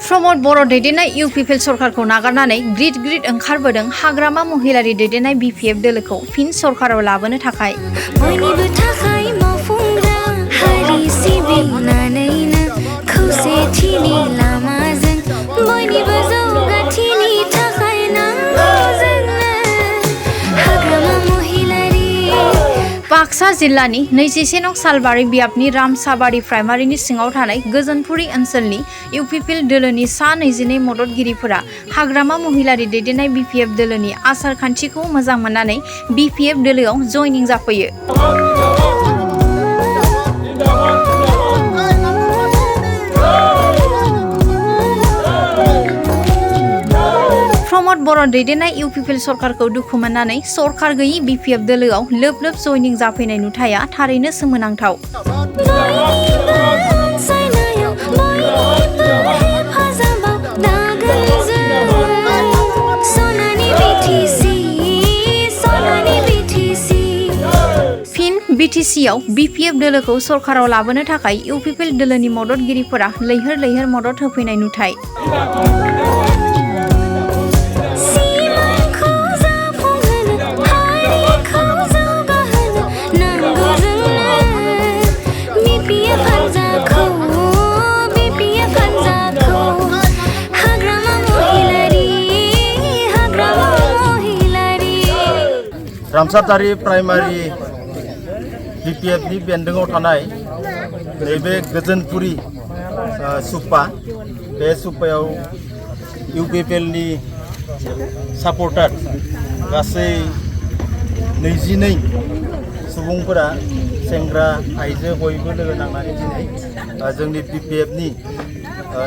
प्रमद बर' दैदेननाय UPPL सरकारखौ नागारनानै grid grid ओंखारबोदों हाग्रामा महिलारि दैदेननाय BPF दोलोखौ फिन सरकाराव लाबोनो थाखाय। बयनिबो थाखाय मावफुंग्रा हारि सिबिनानैनो खौसेथिनि लामाजों बयनिबो जौगाथिनि थाखाय नांगौ जोंनो हाग्रामा महिलारि। बाक्सा जिल्लानि 24 नं सालबारि बियाबनि रामसाबारि प्राइमारिनि सिङाव थानाय गोजोनपुरि ओनसोलनि इउपिपिएल दोलोनि सा 22 मददगिरिफोरा हाग्रामा महिलारि दैदेननाय बिपिएफ दोलोनि आसार खान्थिखौ मोजां मोननानै बिपिएफ दोलोआव जयनिं जाफैयो। प्रमद बर' दैदेननाय इउपिपिएल सरकारखौ दुखु मोननानै सरकार गैयि बिपिएफ दोलोआव लोब लोब जयनिं जाफैनाय नुथाया थारैनो सोमोनांथाव। फिन बिटिसिआव बिपिएफ दोलोखौ सरकाराव लाबोनो थाखाय इउपिपिएल दोलोनि मददगिरिफोरा लैहोर लैहोर मदद होफैनाय नुथाय। रामसाबारि प्राइमारि बिपिएफनि बेन्दोङाव थानाय नैबे गोजोनपुरि सुपा बे सुपायाव इउपिपिएलनि सापर्टार गासै 22 सुबुंफोरा सेंग्रा आइजो बयबो लोगो नांनानै दिनै जोंनि बिपिएफनि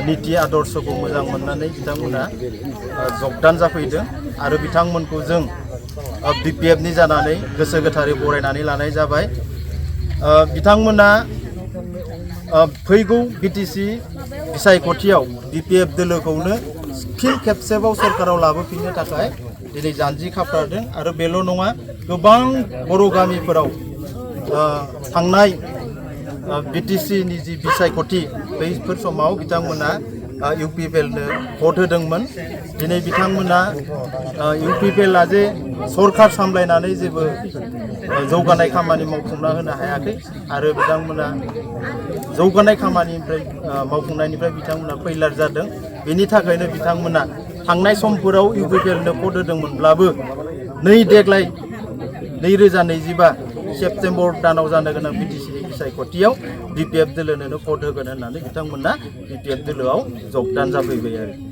नीति आदर्शखौ मोजां मोननानै बिथांमोना जगदान जाफैदों आरो बिथांमोनखौ जों बिपिएफनि जानानै गोसो गोथारै बरायनानै लानाय जाबाय। बिथांमोना फैगौ बिटिसि बिसायख'थियाव बिपिएफ दोलोखौनो फिन खेबसेबाव सरकाराव लाबोफिननो थाखाय दिनै जानजि खाफ्रादों आरो बेल' नङा गोबां बर' गामिफोराव थांनाय बिटिसिनि जि बिसायख'थि बैफोर समाव बिथांमोना इउपिपिएलनो भट होदोंमोन। दिनै बिथांमोना इउपिपिएलआ जे सरकार सामलायनानै जेबो जौगानाय खामानि मावफुंना होनो हायाखै आरो बिथांमोना जौगानाय खामानिनिफ्राय मावफुंनायनिफ्राय बिथांमोना फैलार जादों। बेनि थाखायनो बिथांमोना थांनाय समफोराव इउपिपिएलनो भट होदोंमोनब्लाबो देग्लाय 2025 सेप्तेम्बर दानाव जानो गोनां बिटिसिनि बिसायख'थियाव बिपिएफ दोलोनो भट होगोन होननानै बिथांमोना बिपिएफ दोलोआव जगदान जाफैबाय आरो।